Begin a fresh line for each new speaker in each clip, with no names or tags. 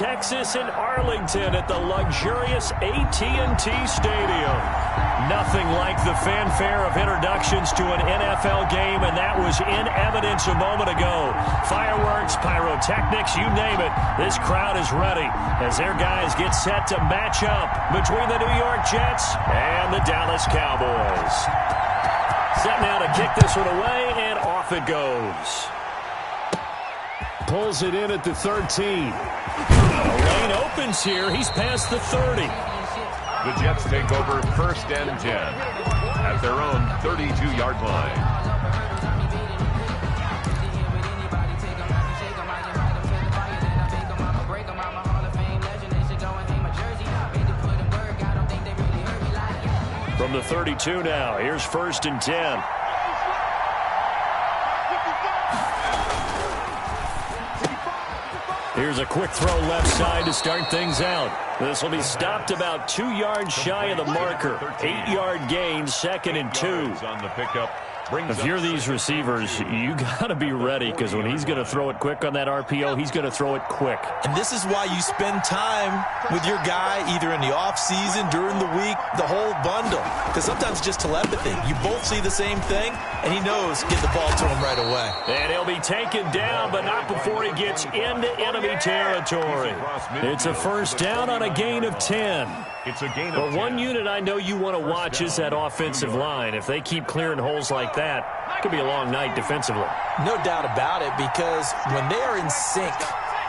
Texas in Arlington at the luxurious AT&T Stadium. Nothing like the fanfare of introductions to an NFL game, and that was in evidence a moment ago. Fireworks, pyrotechnics, you name it. This crowd is ready as their guys get set to match up between the New York Jets and the Dallas Cowboys. Set now to kick this one away, and off it goes. Pulls it in at the 13. The lane opens here. He's past the 30.
The Jets take over 1st and 10 at their own 32-yard line.
From the 32 now, here's 1st and 10. Here's a quick throw left side to start things out. This will be stopped about 2 yards shy of the marker. 8-yard gain, 2nd and 2.
On the pickup.
If you're these receivers, you got to be ready, because when he's going to throw it quick on that RPO, he's going to throw it quick.
And this is why you spend time with your guy either in the offseason, during the week, the whole bundle. Because sometimes it's just telepathy. You both see the same thing, and he knows get the ball to him right away.
And he'll be taken down, but not before he gets into enemy territory. It's a 1st down on a gain of 10.
It's a gain of 10.
But one unit I know you want to watch is that offensive line. If they keep clearing holes like that, it could be a long night defensively.
No doubt about it, because when they are in sync,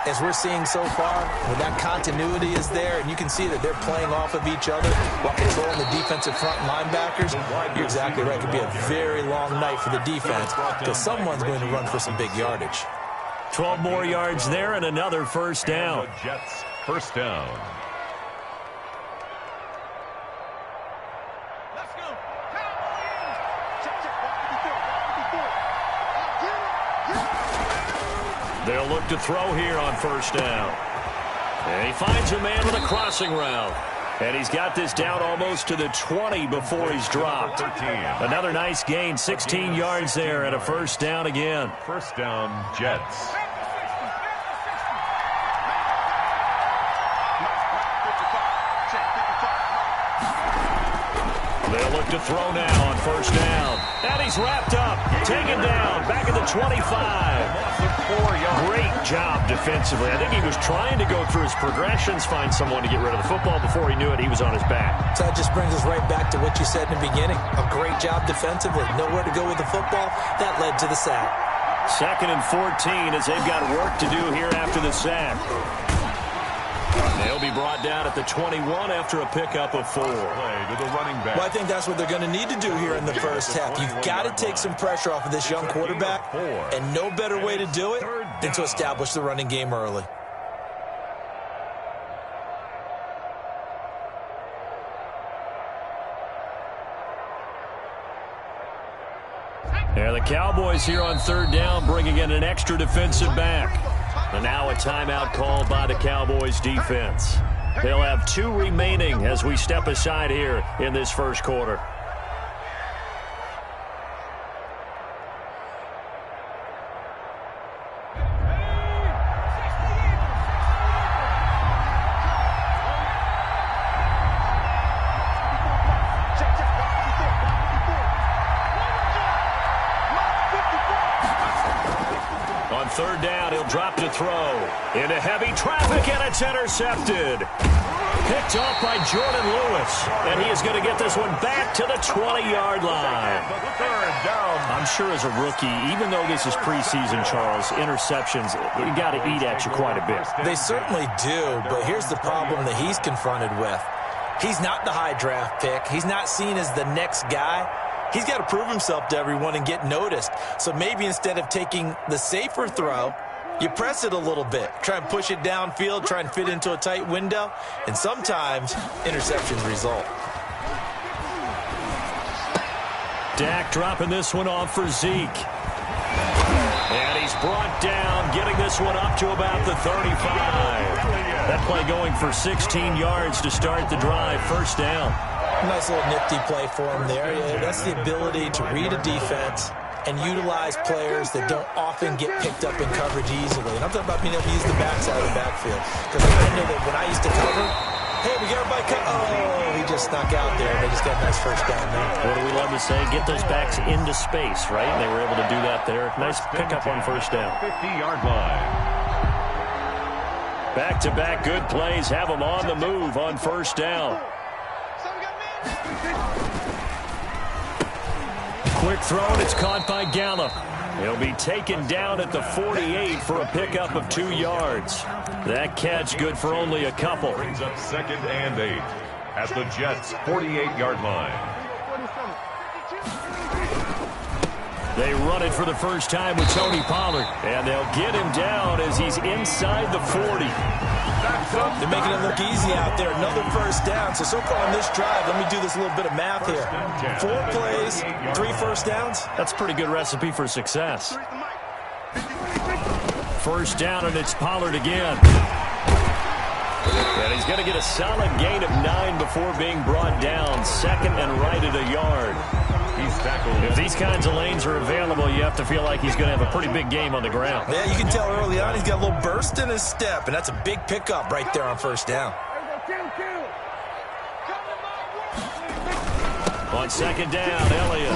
as we're seeing so far, when that continuity is there, and you can see that they're playing off of each other while controlling the defensive front linebackers, you're exactly right. It could be a very long night for the defense, because someone's going to run for some big yardage.
12 more yards there and another 1st down.
The Jets 1st down.
They'll look to throw here on 1st down. And he finds a man with a crossing route. And he's got this down almost to the 20 before he's dropped.
13.
Another nice gain, 16 yards there and a 1st down again.
1st down, Jets.
They'll look to throw now on 1st down. And he's wrapped up, taken down, back at the 25. Great job defensively. I think he was trying to go through his progressions, find someone to get rid of the football. Before he knew it, he was on his back.
So that just brings us right back to what you said in the beginning. A great job defensively. Nowhere to go with the football. That led to the sack.
2nd and 14 as they've got work to do here after the sack. They'll be brought down at the 21 after a pickup of 4.
To the running back.
Well, I think that's what they're going to need to do here in the 1st half. You've got to take some pressure off of this young quarterback, and no better way to do it than to establish the running game early.
Yeah, the Cowboys here on 3rd down, bringing in an extra defensive back. And now a timeout called by the Cowboys defense. They'll have 2 remaining as we step aside here in this 1st quarter. On 3rd down, he'll drop to throw. Into heavy traffic, and it's intercepted. Picked off by Jordan Lewis. And he is going to get this one back to the 20-yard line.
3rd down.
I'm sure as a rookie, even though this is preseason, Charles, interceptions, you got to eat at you quite a bit.
They certainly do, but here's the problem that he's confronted with. He's not the high draft pick. He's not seen as the next guy. He's got to prove himself to everyone and get noticed. So maybe instead of taking the safer throw, you press it a little bit. Try and push it downfield, try and fit into a tight window, and sometimes interceptions result.
Dak dropping this one off for Zeke. And he's brought down, getting this one up to about the 35. That play going for 16 yards to start the drive. 1st down.
Nice little nifty play for him there. Yeah, that's the ability to read a defense and utilize players that don't often get picked up in coverage easily. And I'm talking about being able to use the backside of the backfield. Because I know that when I used to cover, hey, we got everybody cut. Oh, he just snuck out there, and they just got a nice first down there.
What do we love to say? Get those backs into space, right? And they were able to do that there. Nice pickup on first down.
50-yard line.
Back-to-back good plays have them on the move on first down. Quick throw, and it's caught by Gallup. He'll be taken down at the 48 for a pickup of 2 yards. That catch good for only a couple.
Brings up 2nd and 8 at the Jets' 48-yard line.
They run it for the first time with Tony Pollard, and they'll get him down as he's inside the 40.
They're making it look easy out there. Another first down. So far on this drive, let me do this little bit of math here. 4 plays, 3 first downs.
That's a pretty good recipe for success. First down, and it's Pollard again. And he's going to get a solid gain of 9 before being brought down. 2nd and right at a yard.
He's tackled.
If these kinds of lanes are available, you have to feel like he's going to have a pretty big game on the ground.
Yeah, you can tell early on he's got a little burst in his step, and that's a big pickup right there on first down.
On 2nd down, Elliott.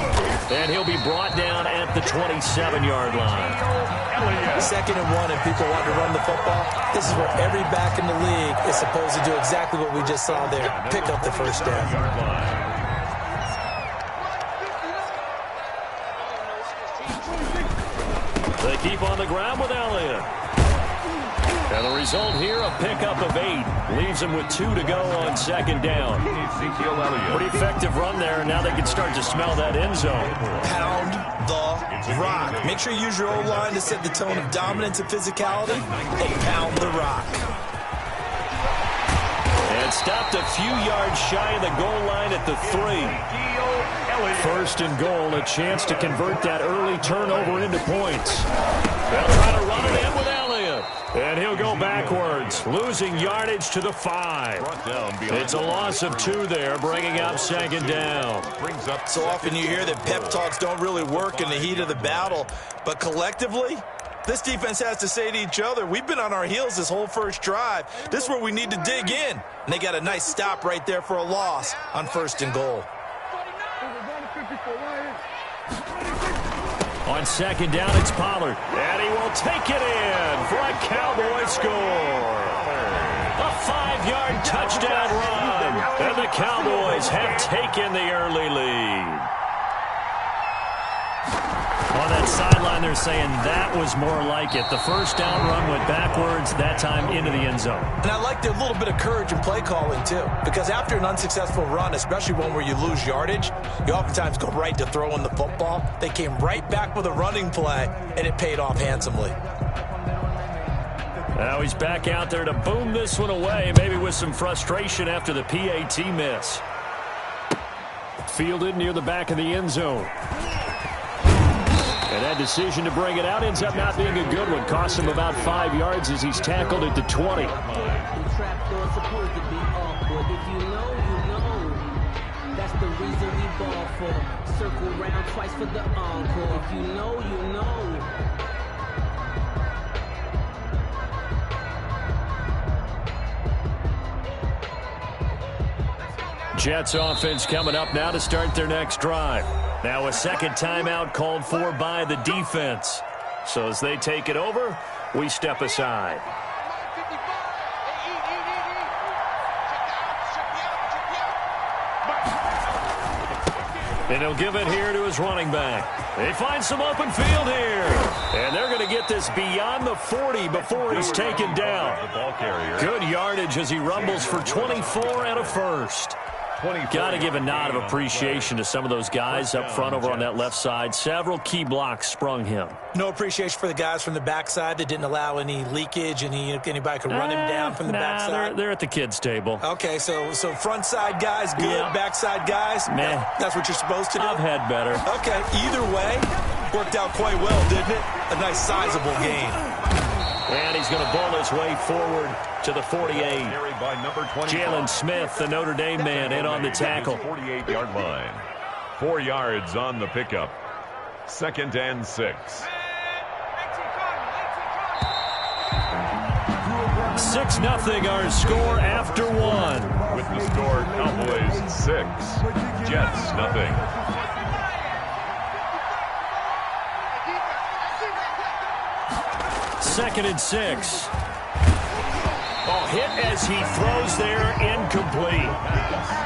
And he'll be brought down at the 27-yard line.
2nd and 1, and people want to run the football. This is where every back in the league is supposed to do exactly what we just saw there. Pick up the first down.
They keep on the ground with Elliott. And the result here, a pickup of 8. Leaves them with 2 to go on 2nd down. Pretty effective run there, and now they can start to smell that end zone.
Pound the rock. Make sure you use your O-line to set the tone of dominance and physicality, and pound the rock.
And stopped a few yards shy of the goal line at the 3. 1st and goal, a chance to convert that early turnover into points. They'll try to run it in with Elliott. And he'll go backwards, losing yardage to the 5. It's a loss of 2 there, bringing up 2nd down.
So often you hear that pep talks don't really work in the heat of the battle, but collectively, this defense has to say to each other, we've been on our heels this whole first drive. This is where we need to dig in. And they got a nice stop right there for a loss on 1st and goal.
On 2nd down, it's Pollard. And he will take it in for a Cowboy score. A 5-yard touchdown run. And the Cowboys have taken the early lead. On that sideline, they're saying that was more like it. The first down run went backwards, that time into the end zone.
And I like their little bit of courage in play calling, too. Because after an unsuccessful run, especially one where you lose yardage, you oftentimes go right to throwing the football. They came right back with a running play, and it paid off handsomely.
Now he's back out there to boom this one away, maybe with some frustration after the PAT miss. Fielded near the back of the end zone. And that decision to bring it out ends up not being a good one. Costs him about 5 yards as he's tackled at the 20.
That's the reason we ball for. Circle round twice for the encore. If you know, you know.
Jets offense coming up now to start their next drive. Now a 2nd timeout called for by the defense. So as they take it over, we step aside. And he'll give it here to his running back. They find some open field here. And they're going to get this beyond the 40 before he's taken down. Good yardage as he rumbles for 24 and a first. Got to give a nod of appreciation to some of those guys up front over on that left side. Several key blocks sprung him.
No appreciation for the guys from the backside that didn't allow any leakage, and anybody could run him down from the backside.
They're at the kids' table.
Okay, so front side guys good,
Yeah.
backside guys,
Meh.
That's what you're supposed to do?
I've had better.
Okay, either way, worked out quite well, didn't it? A nice sizable gain.
And he's going to bowl his way forward to the 48. Jalen Smith, the Notre Dame man, in on the tackle.
48-yard line. 4 yards on the pickup. 2nd and 6.
6-0 our score after one.
With the score, Cowboys 6, Jets 0.
Second and 6. Oh, hit as he throws there, incomplete.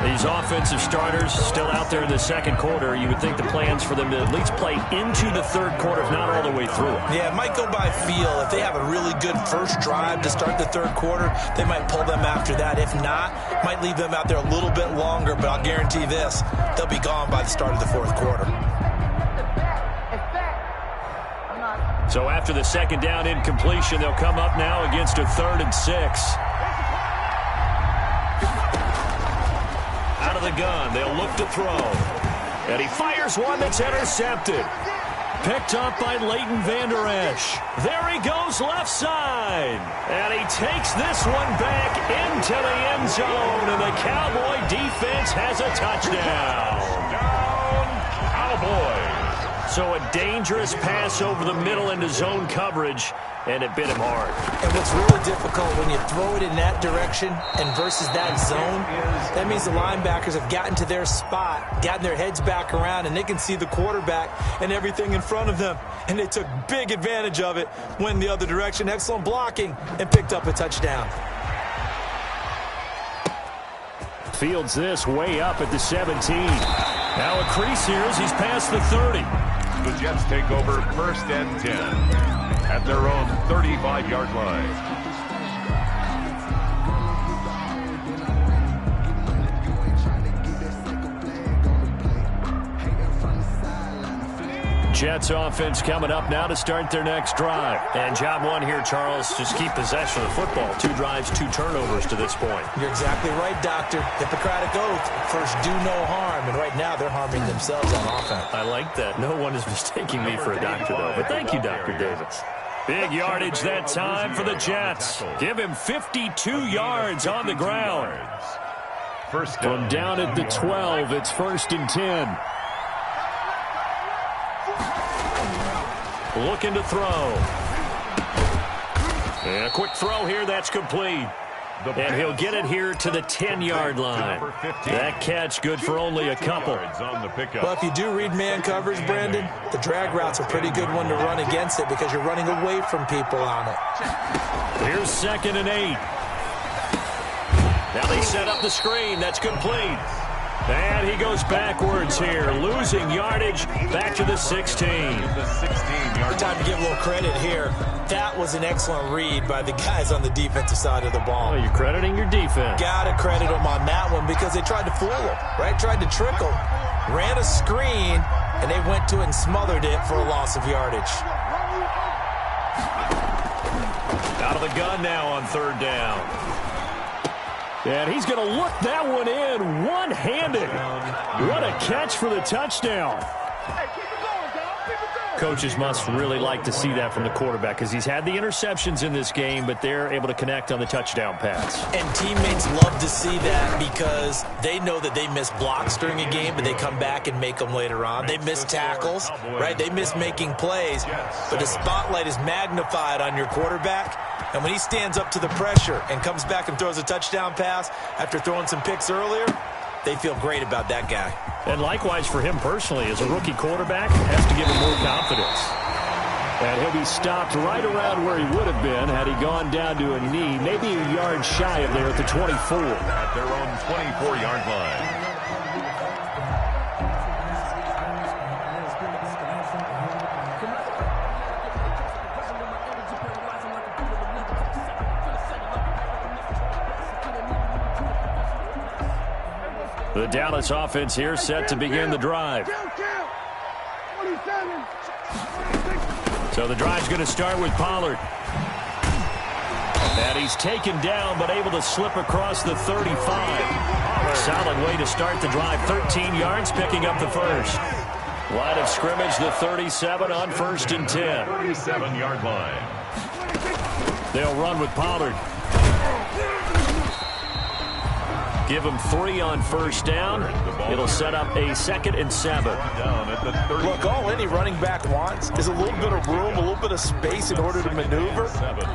These offensive starters still out there in the second quarter. You would think the plans for them to at least play into the third quarter, if not all the way through.
Yeah, it might go by feel. If they have a really good first drive to start the third quarter, they might pull them after that. If not, might leave them out there a little bit longer, but I'll guarantee this, they'll be gone by the start of the fourth quarter.
So after the second down incompletion, they'll come up now against a 3rd and 6. Out of the gun, they'll look to throw. And he fires one that's intercepted. Picked up by Leighton Vander Esch. There he goes left side. And he takes this one back into the end zone. And the Cowboy defense has a touchdown.
Down, Cowboys.
So a dangerous pass over the middle into zone coverage, and it bit him hard.
And what's really difficult when you throw it in that direction and versus that zone, that means the linebackers have gotten to their spot, gotten their heads back around, and they can see the quarterback and everything in front of them. And they took big advantage of it, went the other direction, excellent blocking, and picked up a touchdown.
Fields this way up at the 17. Now a crease here as he's past the 30.
The Jets take over 1st and 10 at their own 35-yard line.
Jets offense coming up now to start their next drive. And job one here, Charles, just keep possession of the football. 2 drives, 2 turnovers to this point.
You're exactly right, Doctor. Hippocratic oath. First, do no harm. And right now, they're harming themselves on offense.
I like that. No one is mistaking me for a doctor, though. But thank you, Dr. Davis. Big yardage that time for the Jets. Give him 52 yards on the ground. From down at the 12, it's 1st and 10. Looking to throw. And a quick throw here, that's complete. And he'll get it here to the 10-yard line. That catch good for only a couple.
Well, if you do read man coverage, Brandon, the drag route's a pretty good one to run against it because you're running away from people on it.
Here's 2nd and 8. Now they set up the screen. That's complete. And he goes backwards here, losing yardage back to the 16.
Time to give a little credit here. That was an excellent read by the guys on the defensive side of the ball.
Oh, you're crediting your defense.
Gotta credit them on that one because they tried to fool him, right? Tried to trick him. Ran a screen, and they went to it and smothered it for a loss of yardage.
Out of the gun now on 3rd down. And he's going to look that one in one-handed. What a catch for the touchdown. Coaches must really like to see that from the quarterback because he's had the interceptions in this game, but they're able to connect on the touchdown pass.
And teammates love to see that because they know that they miss blocks during a game, but they come back and make them later on. They miss tackles, right? They miss making plays, but the spotlight is magnified on your quarterback. And when he stands up to the pressure and comes back and throws a touchdown pass after throwing some picks earlier, they feel great about that guy.
And likewise for him personally, as a rookie quarterback, has to give him more confidence. And he'll be stopped right around where he would have been had he gone down to a knee, maybe a yard shy of there at the 24.
At their own 24-yard line.
The Dallas offense here set to begin the drive. So the drive's going to start with Pollard. And he's taken down but able to slip across the 35. Solid way to start the drive. 13 yards, picking up the first. Line of scrimmage, the 37 on 1st and 10.
37-yard line.
They'll run with Pollard. Give him 3 on first down. It'll set up a 2nd and 7.
Look, all any running back wants is a little bit of room, a little bit of space in order to maneuver.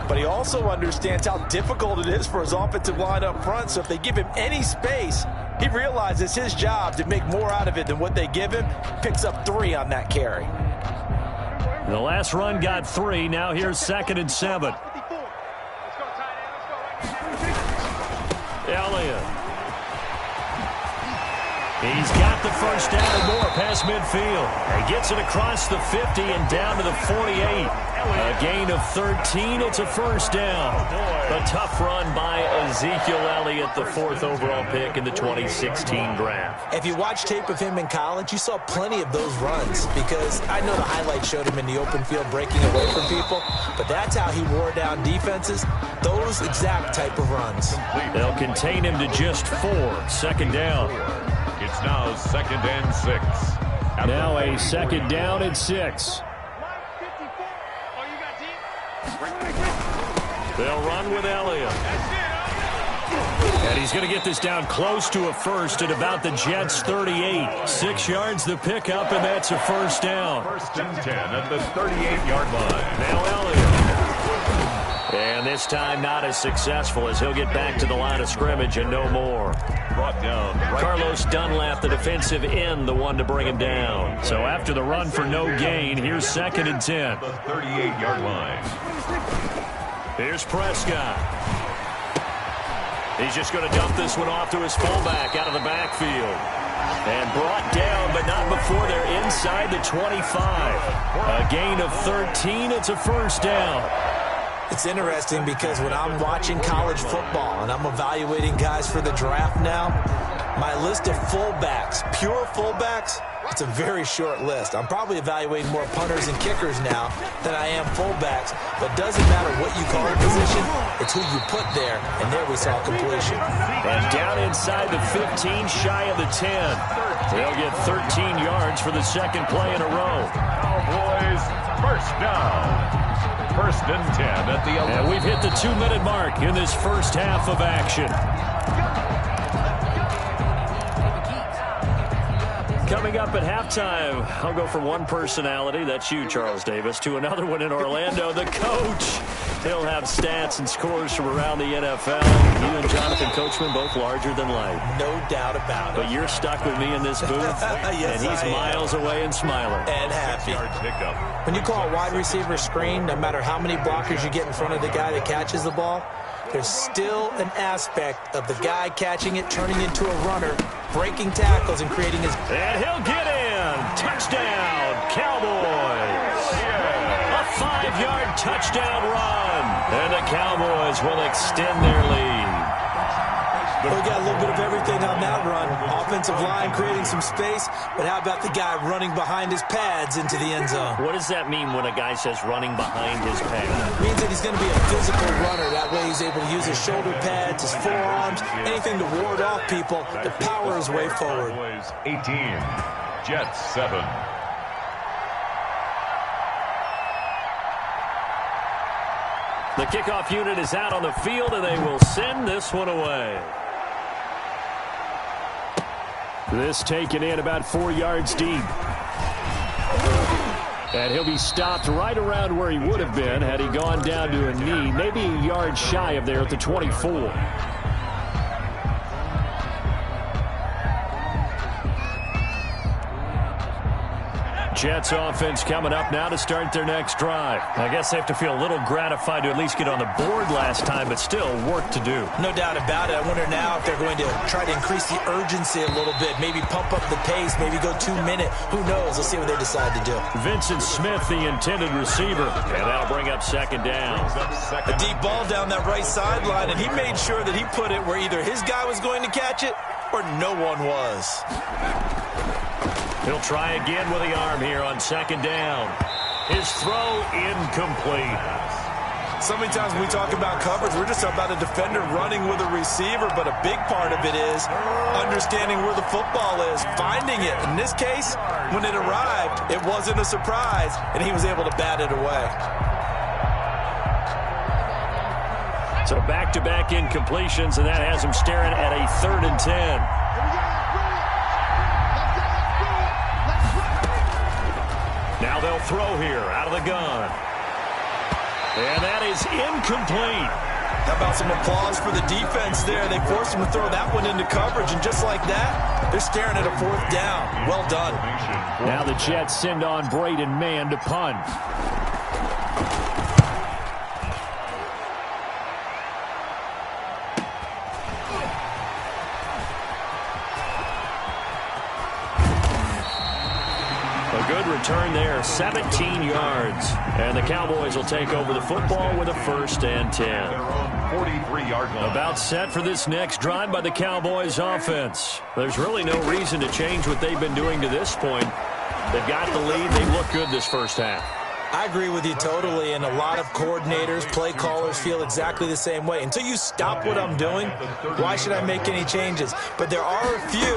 But he also understands how difficult it is for his offensive line up front. So if they give him any space, he realizes his job to make more out of it than what they give him. Picks up 3 on that carry.
The last run got 3. Now here's 2nd and 7. Elliott. He's got the first down and more past midfield. He gets it across the 50 and down to the 48. A gain of 13. It's a first down. A tough run by Ezekiel Elliott, the 4th overall pick in the 2016 draft.
If you watch tape of him in college, you saw plenty of those runs because I know the highlights showed him in the open field breaking away from people, but that's how he wore down defenses, those exact type of runs.
They'll contain him to just 4. 2nd down.
It's now 2nd and 6.
Now a 2nd down and 6. They'll run with Elliott. And he's going to get this down close to a first at about the Jets' 38. 6 yards the pickup, and that's a first down.
1st and 10 at the 38-yard line.
Now Elliott. And this time not as successful as he'll get back to the line of scrimmage and no more.
Brought down.
Carlos Dunlap, the defensive end, the one to bring him down. So after the run for no gain, here's 2nd and 10.
The 38-yard line.
Here's Prescott. He's just going to dump this one off to his fullback out of the backfield. And brought down, but not before they're inside the 25. A gain of 13. It's a first down.
It's interesting because when I'm watching college football and I'm evaluating guys for the draft now, my list of fullbacks, pure fullbacks, it's a very short list. I'm probably evaluating more punters and kickers now than I am fullbacks, but it doesn't matter what you call the position, it's who you put there, and there we saw completion.
And down inside the 15, shy of the 10. They'll get 13 yards for the 2nd play in a row.
Cowboys, first down. 1st and 10 at the 11.
And we've hit the 2-minute mark in this first half of action. Coming up at halftime, I'll go from one personality, that's you, Charles Davis, to another one in Orlando, the coach. He'll have stats and scores from around the NFL. You and Jonathan Coachman, both larger than life.
No doubt about it.
But you're stuck with me in this booth,
yes,
and he's miles away and smiling.
And happy. When you call a wide receiver screen, no matter how many blockers you get in front of the guy that catches the ball, there's still an aspect of the guy catching it, turning into a runner, breaking tackles, and creating his...
And he'll get in. Touchdown, Cowboys. A 5-yard touchdown run. And the Cowboys will extend their lead.
We got a little bit of everything on that run. Offensive line creating some space, but how about the guy running behind his pads into the end zone?
What does that mean when a guy says running behind his pads?
It means that he's going to be a physical runner. That way he's able to use his shoulder pads, his forearms, anything to ward off people to power his way forward.
18, Jets 7.
The kickoff unit is out on the field, and they will send this one away. This taken in about 4 yards deep. And he'll be stopped right around where he would have been had he gone down to a knee, maybe a yard shy of there at the 24. Jets offense coming up now to start their next drive. I guess they have to feel a little gratified to at least get on the board last time, but still work to do.
No doubt about it. I wonder now if they're going to try to increase the urgency a little bit, maybe pump up the pace, maybe go 2-minute. Who knows? Let's see what they decide to do.
Vincent Smith, the intended receiver, and that'll bring up 2nd down.
A deep ball down that right sideline, and he made sure that he put it where either his guy was going to catch it or no one was.
He'll try again with the arm here on 2nd down. His throw incomplete.
So many times when we talk about coverage, we're just talking about a defender running with a receiver, but a big part of it is understanding where the football is, finding it. In this case, when it arrived, it wasn't a surprise, and he was able to bat it away.
So back-to-back incompletions, and that has him staring at a 3rd and 10. Now they'll throw here out of the gun. And that is incomplete.
How about some applause for the defense there? They forced him to throw that one into coverage, and just like that, they're staring at a 4th down. Well done.
Now the Jets send on Braden Mann to punt. A good return there, 17 yards. And the Cowboys will take over the football with a 1st and 10.
43-yard line.
About set for this next drive by the Cowboys offense. There's really no reason to change what they've been doing to this point. They've got the lead. They look good this first half.
I agree with you totally, and a lot of coordinators, play callers feel exactly the same way. Until you stop what I'm doing, why should I make any changes? But there are a few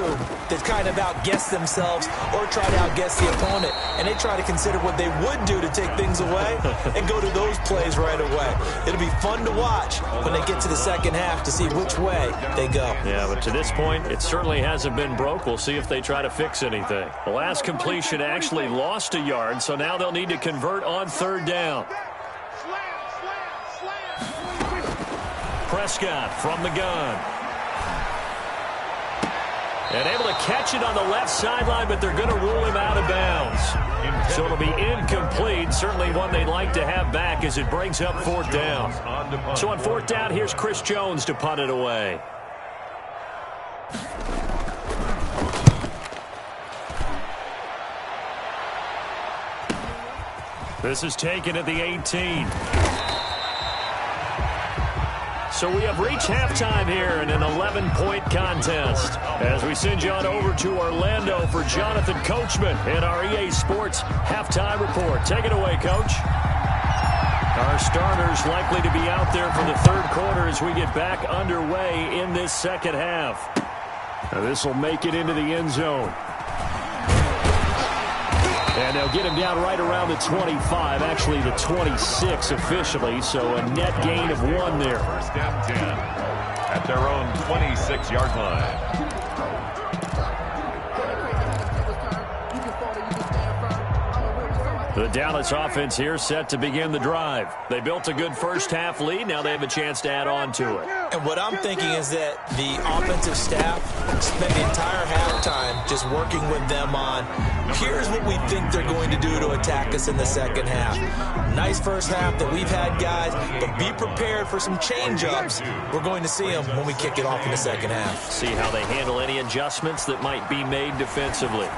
that kind of outguess themselves or try to outguess the opponent, and they try to consider what they would do to take things away and go to those plays right away. It'll be fun to watch when they get to the second half to see which way they go.
Yeah, but to this point, it certainly hasn't been broke. We'll see if they try to fix anything. The last completion actually lost a yard, so now they'll need to convert on 3rd down. Prescott from the gun. And able to catch it on the left sideline, but they're going to rule him out of bounds. So it'll be incomplete. Certainly one they'd like to have back as it brings up 4th down. So on 4th down, here's Chris Jones to punt it away. This is taken at the 18. So we have reached halftime here in an 11-point contest. As we send you on over to Orlando for Jonathan Coachman in our EA Sports Halftime Report. Take it away, Coach. Our starters likely to be out there for the 3rd quarter as we get back underway in this second half. Now this will make it into the end zone. And they'll get him down right around the 25, actually the 26 officially, so a net gain of 1 there.
1st and 10 at their own 26-yard line. The
Dallas offense here set to begin the drive. They built a good first half lead. Now they have a chance to add on to it.
And what I'm thinking is that the offensive staff spent the entire halftime just working with them on, here's what we think they're going to do to attack us in the second half. Nice first half that we've had, guys, but be prepared for some change-ups. We're going to see them when we kick it off in the second half.
See how they handle any adjustments that might be made defensively.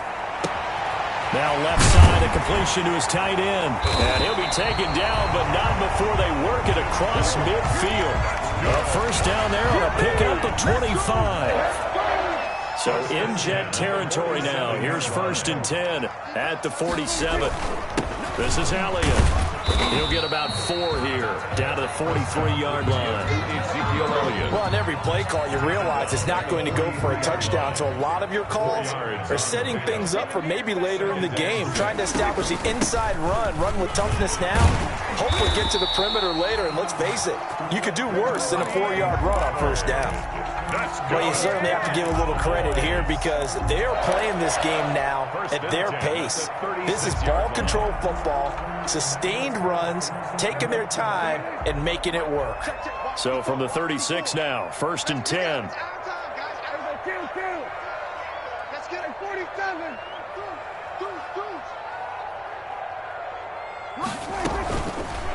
Now left side, a completion to his tight end. And he'll be taken down, but not before they work it across midfield. A 1st down there on a pickup at 25. So in Jet territory now. Here's 1st and 10 at the 47. This is Elliott. He'll get about 4 here, down to the 43-yard line.
Well, on every play call, you realize it's not going to go for a touchdown. So a lot of your calls are setting things up for maybe later in the game, trying to establish the inside run with toughness now, hopefully get to the perimeter later. And let's face it, you could do worse than a 4-yard run on 1st down. Well, you certainly have to give a little credit here because they are playing this game now at their pace. This is ball control football, sustained runs, taking their time and making it work.
So from the 36 now, 1st and 10.
Let's get it 47.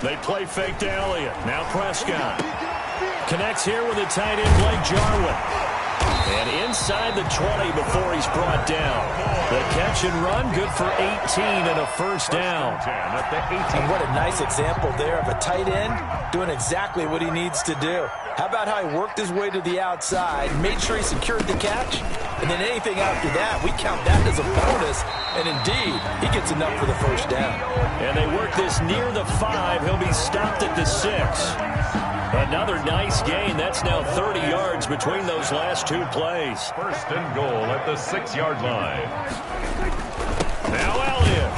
They play fake to Elliott. Now Prescott connects here with the tight end Blake Jarwin. And inside the 20 before he's brought down. The catch and run, good for 18 and a 1st down.
And what a nice example there of a tight end doing exactly what he needs to do. How about how he worked his way to the outside, made sure he secured the catch, and then anything after that, we count that as a bonus. And indeed, he gets enough for the 1st down.
And they work this near the 5. He'll be stopped at the 6. Another nice gain. That's now 30 yards between those last 2 plays.
1st and goal at the 6-yard line.
Now Elliott.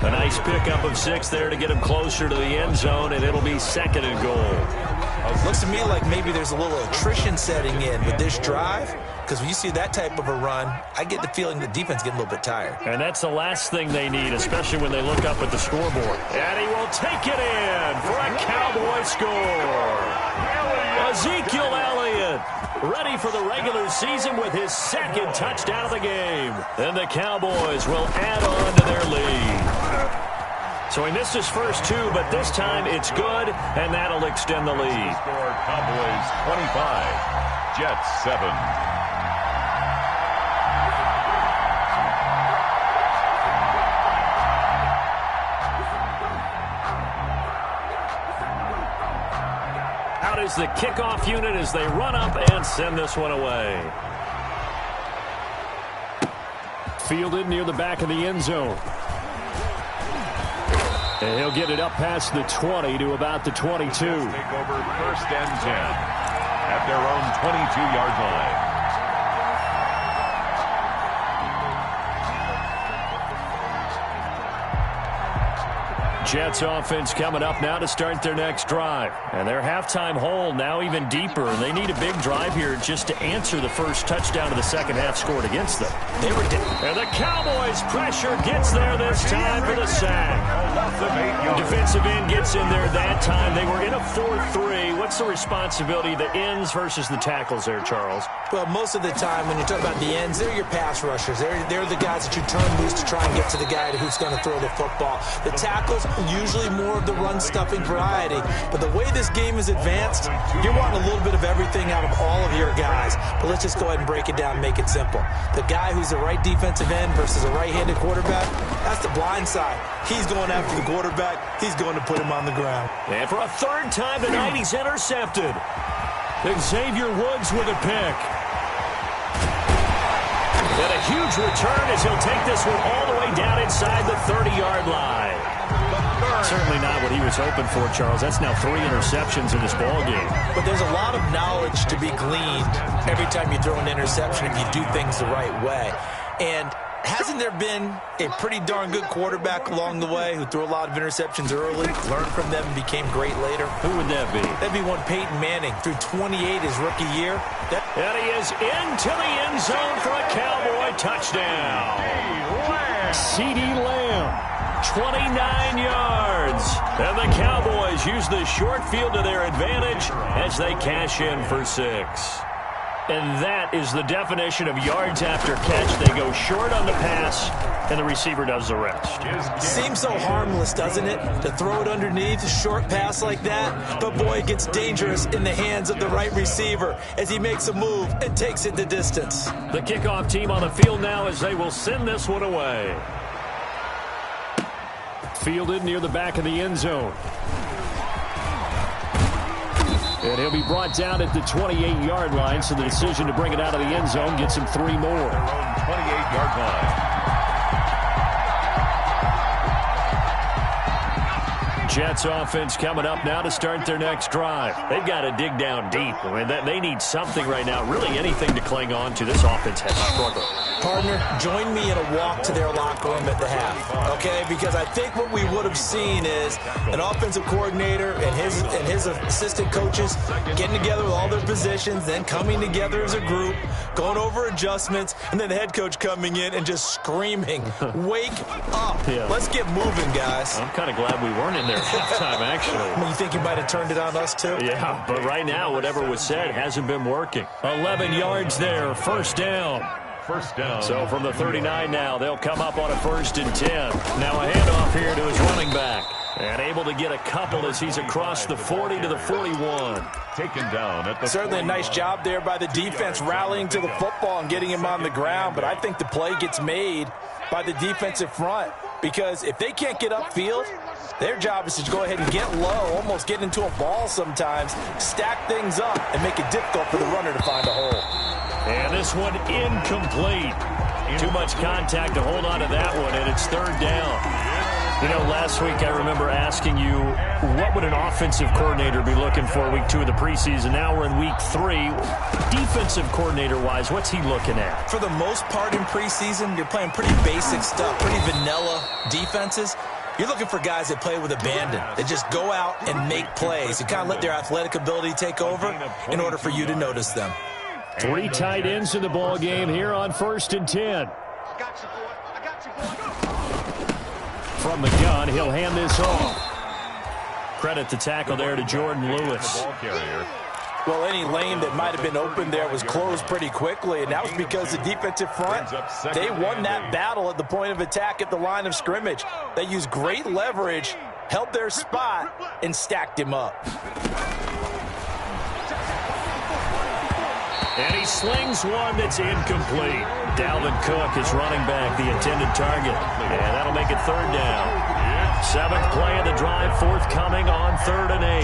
A nice pickup of 6 there to get him closer to the end zone, and it'll be 2nd and goal.
Looks to me like maybe there's a little attrition setting in with this drive, because when you see that type of a run, I get the feeling the defense getting a little bit tired.
And that's the last thing they need, especially when they look up at the scoreboard. And he will take it in for a Cowboy score. Ezekiel Elliott ready for the regular season with his 2nd touchdown of the game. And the Cowboys will add on to their lead. So he missed his first 2, but this time it's good, and that'll extend the lead.
Score Cowboys 25, Jets 7.
Out is the kickoff unit as they run up and send this one away. Fielded near the back of the end zone. And he'll get it up past the 20 to about the 22.
Take over 1st and 10 at their own 22-yard line.
Jets offense coming up now to start their next drive. And their halftime hole now even deeper. And they need a big drive here just to answer the first touchdown of the second half scored against them.
They were
and the Cowboys pressure gets there this time for the sack. Defensive end gets in there that time. They were in a 4-3. What's the responsibility of the ends versus the tackles there, Charles?
Well, most of the time when you talk about the ends, they're your pass rushers. They're the guys that you turn loose to try and get to the guy who's going to throw the football. The tackles, usually more of the run-stuffing variety. But the way this game is advanced, you're wanting a little bit of everything out of all of your guys. But let's just go ahead and break it down and make it simple. The guy who's the right defensive end versus a right-handed quarterback, that's the blind side. He's going after the quarterback. He's going to put him on the ground.
And for a 3rd time tonight, he's intercepted. Xavier Woods with a pick. And a huge return as he'll take this one all the way down inside the 30-yard line. Certainly not what he was hoping for, Charles. That's now 3 interceptions in this ballgame.
But there's a lot of knowledge to be gleaned every time you throw an interception if you do things the right way. And hasn't there been a pretty darn good quarterback along the way who threw a lot of interceptions early, learned from them, and became great later?
Who would that be?
That'd be one Peyton Manning, threw 28 his rookie year.
And he is into the end zone for a Cowboy touchdown. CeeDee Lamb, 29 yards. And the Cowboys use the short field to their advantage as they cash in for 6. And that is the definition of yards after catch. They go short on the pass, and the receiver does the rest.
Seems so harmless, doesn't it, to throw it underneath a short pass like that? But, boy, it gets dangerous in the hands of the right receiver as he makes a move and takes it the distance.
The kickoff team on the field now as they will send this one away. Fielded near the back of the end zone. And he'll be brought down at the 28-yard line, so the decision to bring it out of the end zone gets him 3 more.
28-yard line.
Jets offense coming up now to start their next drive. They've got to dig down deep. I mean, they need something right now, really anything to cling on to. This offense has struggled.
Partner, join me in a walk to their locker room at the half, okay? Because I think what we would have seen is an offensive coordinator and his assistant coaches getting together with all their positions, then coming together as a group, going over adjustments, and then the head coach coming in and just screaming, wake up. Yeah. Let's get moving, guys.
I'm kind of glad we weren't in there at halftime, actually.
You think you might have turned it on us, too?
Yeah, but right now, whatever was said hasn't been working. 11 yards there, 1st down.
First down.
So from the 39 now, they'll come up on a 1st and 10. Now a handoff here to his running back. And able to get a couple as he's across the 40 to the 41.
Taken down at the
Certainly 41. A nice job there by the defense rallying to the football and getting him on the ground. But I think the play gets made by the defensive front. Because if they can't get upfield, their job is to go ahead and get low, almost get into a ball sometimes, stack things up, and make it difficult for the runner to find a hole.
And this one incomplete. Too much contact to hold on to that one, and it's 3rd down. You know, last week I remember asking you, what would an offensive coordinator be looking for week 2 of the preseason? Now we're in week 3. Defensive coordinator-wise, what's he looking at?
For the most part in preseason, you're playing pretty basic stuff, pretty vanilla defenses. You're looking for guys that play with abandon, that just go out and make plays. You kind of let their athletic ability take over in order for you to notice them.
3 tight ends in the ball game here on 1st and 10. From the gun, he'll hand this off. Credit the tackle there to Jordan Lewis.
Well, any lane that might have been open there was closed pretty quickly, and that was because the defensive front, they won that battle at the point of attack at the line of scrimmage. They used great leverage, held their spot, and stacked him up.
And he slings one that's incomplete. Dalvin Cook is running back, the intended target. And that'll make it 3rd down. 7th play of the drive, forthcoming on 3rd and 8.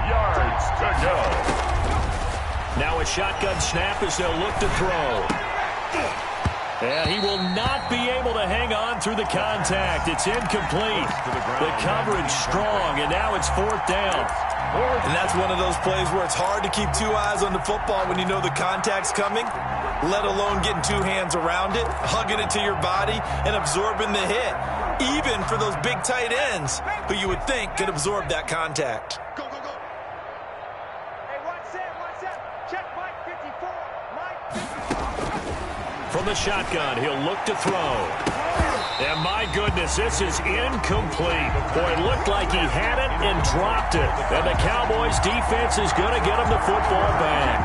Yards to go.
Now a shotgun snap as they'll look to throw. And he will not be able to hang on through the contact. It's incomplete. The coverage strong, and now it's 4th down.
And that's one of those plays where it's hard to keep 2 eyes on the football when you know the contact's coming, let alone getting 2 hands around it, hugging it to your body, and absorbing the hit, even for those big tight ends who you would think could absorb that contact.
Go, go, go. Hey, one set. Check Mike 54. Mike 54.
From the shotgun, he'll look to throw. And my goodness, this is incomplete. Boy, it looked like he had it and dropped it. And the Cowboys defense is going to get him the football back.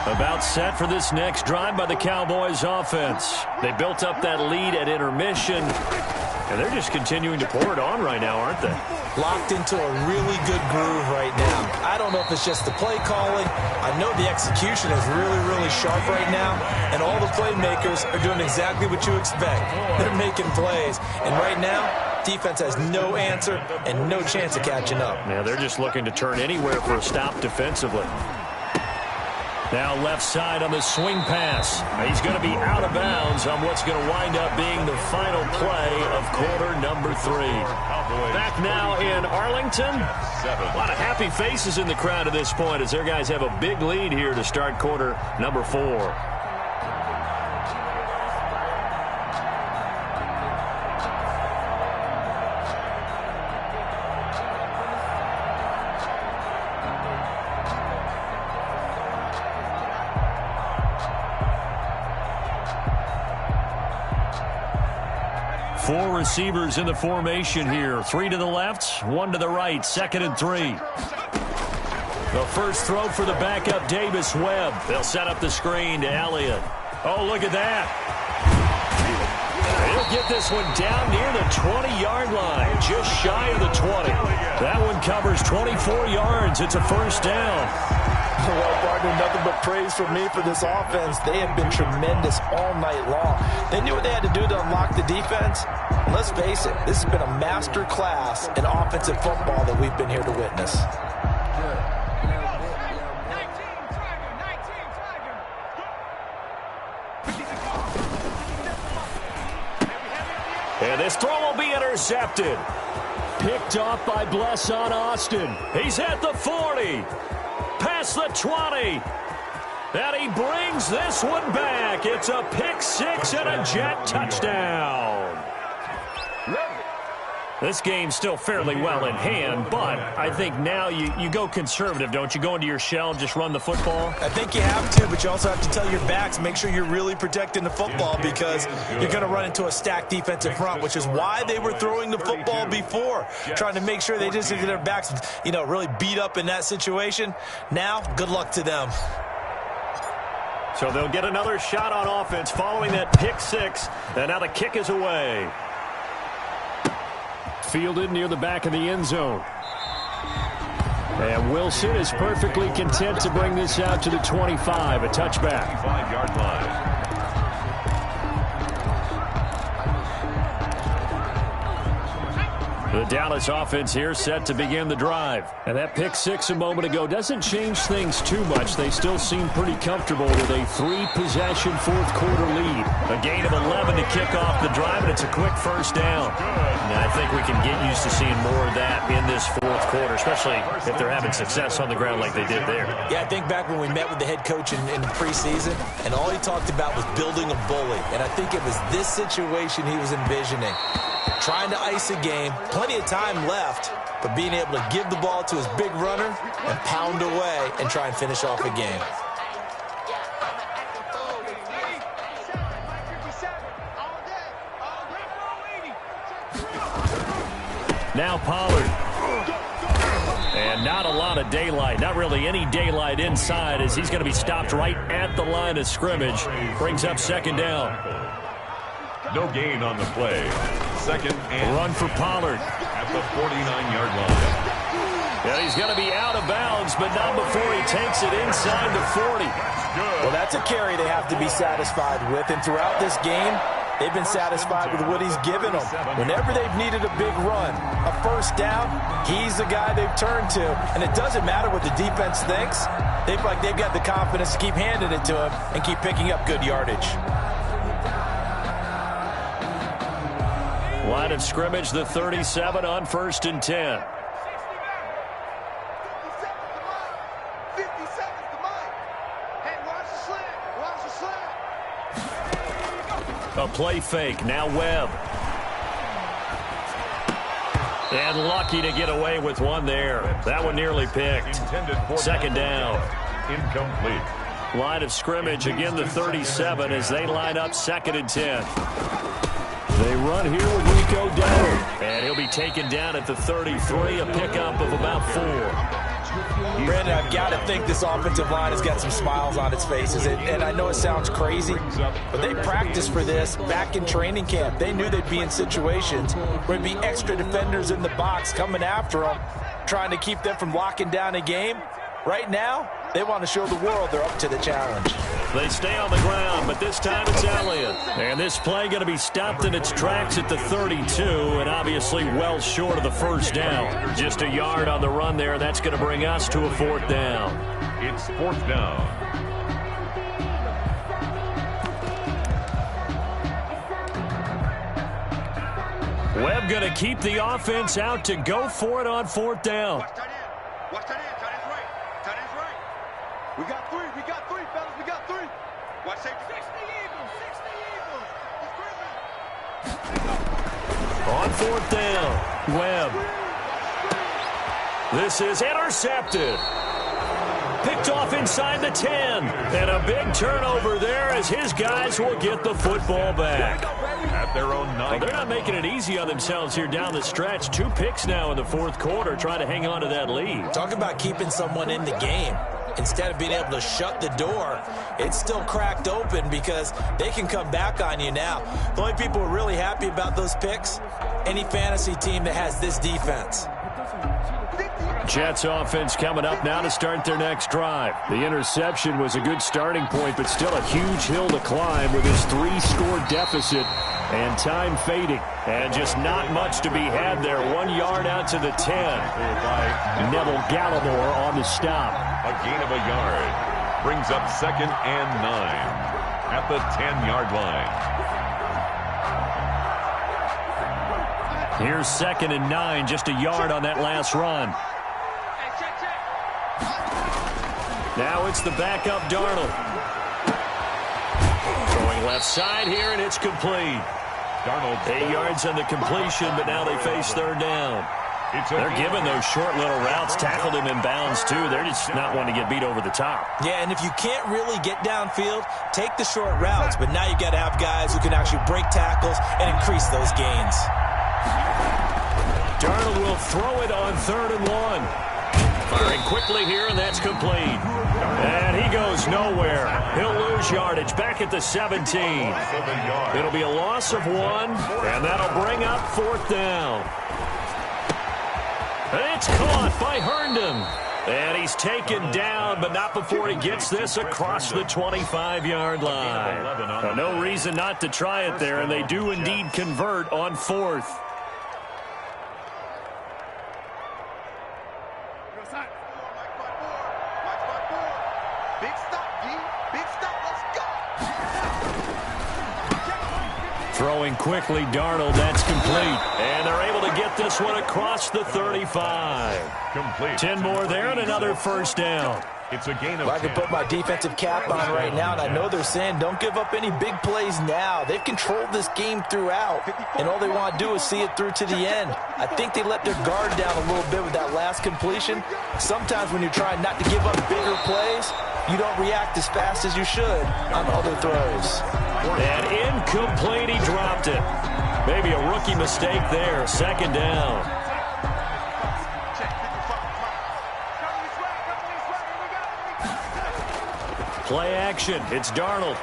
About set for this next drive by the Cowboys offense. They built up that lead at intermission, and they're just continuing to pour it on right now, aren't they?
Locked into a really good groove right now. I don't know if it's just the play calling. I know the execution is really, really sharp right now, and all the playmakers are doing exactly what you expect. They're making plays, and right now, defense has no answer and no chance of catching up.
Yeah, they're just looking to turn anywhere for a stop defensively. Now left side on the swing pass. He's going to be out of bounds on what's going to wind up being the final play of quarter number 3. Back now in Arlington. A lot of happy faces in the crowd at this point as their guys have a big lead here to start quarter number 4. Four receivers in the formation here. 3 to the left, 1 to the right, 2nd and 3. The first throw for the backup, Davis Webb. They'll set up the screen to Elliott. Oh, look at that. He'll get this one down near the 20-yard line, just shy of the 20. That one covers 24 yards. It's a first down.
Well, partner, nothing but praise from me for this offense. They have been tremendous all night long. They knew what they had to do to unlock the defense. And let's face it, this has been a master class in offensive football that we've been here to witness.
And this throw will be intercepted. Picked off by Blesson Austin. He's at the 40. Past the 20. And he brings this one back. It's a pick 6 and a Jet touchdown. This game's still fairly well in hand, but I think now you go conservative, don't you? Go into your shell and just run the football?
I think you have to, but you also have to tell your backs, make sure you're really protecting the football because you're going to run into a stacked defensive front, which is why they were throwing the football before, trying to make sure they just get their backs, really beat up in that situation. Now, good luck to them.
So they'll get another shot on offense following that pick 6, and now the kick is away. Fielded near the back of the end zone. And Wilson is perfectly content to bring this out to the 25, a touchback.
5-yard line.
The Dallas offense here set to begin the drive. And that pick six a moment ago doesn't change things too much. They still seem pretty comfortable with a three-possession fourth-quarter lead. A gain of 11 to kick off the drive, and it's a quick first down. And I think we can get used to seeing more of that in this fourth quarter, especially if they're having success on the ground like they did there.
Yeah, I think back when we met with the head coach in preseason, and all he talked about was building a bully. And I think it was this situation he was envisioning. Trying to ice a game, plenty of time left, but being able to give the ball to his big runner and pound away and try and finish off a game.
Now Pollard. And not a lot of daylight, not really any daylight inside, as he's going to be stopped right at the line of scrimmage. Brings up second down.
No gain on the play. Second and
run for Pollard
at the 49-yard line.
Yeah, he's going to be out of bounds, but not before he takes it inside the 40.
Well, that's a carry they have to be satisfied with, and throughout this game, they've been satisfied with what he's given them. Whenever they've needed a big run, a first down, he's the guy they've turned to. And it doesn't matter what the defense thinks. They feel like they've got the confidence to keep handing it to him and keep picking up good yardage.
Line of scrimmage, the 37 on 1st and 10. A play fake. Now Webb. And lucky to get away with one there. That one nearly picked. Second down.
Incomplete.
Line of scrimmage, again the 37 as they line up 2nd and 10. They run here with Rico down. And he'll be taken down at the 33, a pickup of about 4.
Brandon, I've got to think this offensive line has got some smiles on its faces. And I know it sounds crazy, but they practiced for this back in training camp. They knew they'd be in situations where there'd be extra defenders in the box coming after them, trying to keep them from locking down a game. Right now, they want to show the world they're up to the challenge.
They stay on the ground, but this time it's Elliott. And this play going to be stopped in its tracks at the 32, and obviously well short of the first down. Just a yard on the run there. That's going to bring us to a 4th down.
It's 4th down.
Webb going to keep the offense out to go for it on 4th down.
Watch that in. Tight end's right. Tight end's right. We got three, fellas. We got 3. Watch safety. 60 Eagles.
On 4th down, Webb. This is intercepted. Picked off inside the 10. And a big turnover there as his guys will get the football back.
At their own 9.
Well, they're not making it easy on themselves here down the stretch. 2 picks now in the 4th quarter, trying to hang on to that lead.
Talk about keeping someone in the game. Instead of being able to shut the door, it's still cracked open because they can come back on you now. The only people who are really happy about those picks, any fantasy team that has this defense.
Jets offense coming up now to start their next drive. The interception was a good starting point, but still a huge hill to climb with his 3-score deficit and time fading. And just not much to be had there. 1 yard out to the 10. Neville Gallimore on the stop.
A gain of a yard. Brings up 2nd and 9 at the 10-yard line.
Here's 2nd and 9, just a yard on that last run. Now it's the backup Darnold. Going left side here, and it's complete.
Darnold
8 yards on the completion, but now they face 3rd down. They're giving those short little routes, tackled him in bounds too. They're just not wanting to get beat over the top.
Yeah, and if you can't really get downfield, take the short routes. But now you've got to have guys who can actually break tackles and increase those gains.
Darnold will throw it on 3rd and 1. Firing quickly here, and that's complete. And he goes nowhere. He'll lose yardage back at the 17. It'll be a loss of 1, and that'll bring up 4th down. It's caught by Herndon. And he's taken down, but not before he gets this across the 25-yard line. No reason not to try it there, and they do indeed convert on 4th.
Big stop, D. Big stop. Let's go.
Throwing quickly, Darnold. That's complete. And they're able to get this one across the 35.
Complete.
10 more there and another first down.
It's a gain of
I can
10.
put my defensive cap on right now, and I know they're saying don't give up any big plays now. They've controlled this game throughout, and all they want to do is see it through to the end. I think they let their guard down a little bit with that last completion. Sometimes when you're trying not to give up bigger plays, you don't react as fast as you should on other throws.
And incomplete, he dropped it. Maybe a rookie mistake there. Second down. Play action. It's Darnold.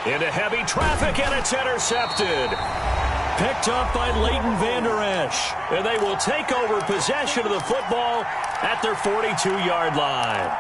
Into heavy traffic, and it's intercepted. Picked up by Leighton Vander Esch. And they will take over possession of the football at their 42-yard line.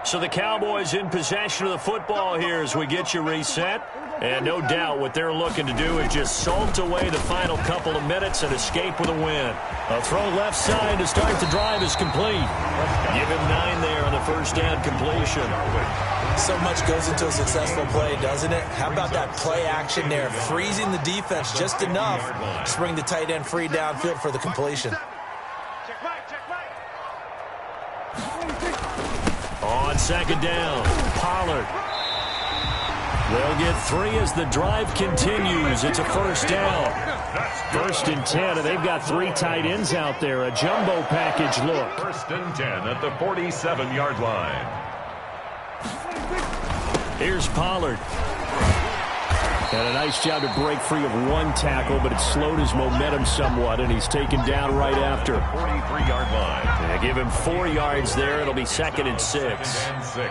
So the Cowboys in possession of the football here as we get you reset. And no doubt what they're looking to do is just salt away the final couple of minutes and escape with a win. A throw left side to start the drive is complete. Give him 9 there on the first down completion.
So much goes into a successful play, doesn't it? How about that play action there, freezing the defense just enough to bring the tight end free downfield for the completion.
On second down, Pollard. They'll get 3 as the drive continues. It's a first down. First and 10, and they've got 3 tight ends out there. A jumbo package look.
First and 10 at the 47-yard line.
Here's Pollard. And a nice job to break free of 1 tackle, but it slowed his momentum somewhat, and he's taken down right after.
43-yard line.
They give him 4 yards there. It'll be second and 6.
And 6.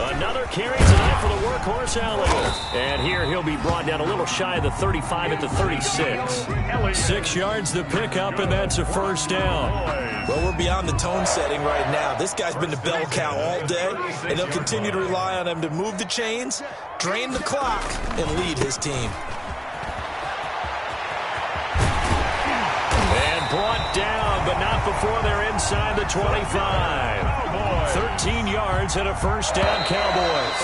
Another carry tonight for the workhorse Allen. And here he'll be brought down a little shy of the 35 at the 36. 6 yards the pickup, and that's a first down.
Well, we're beyond the tone setting right now. This guy's been the bell cow all day, and they'll continue to rely on him to move the chains, drain the clock, and lead his team.
And brought down, but not before they're inside the 25. 13 yards and a first down, Cowboys.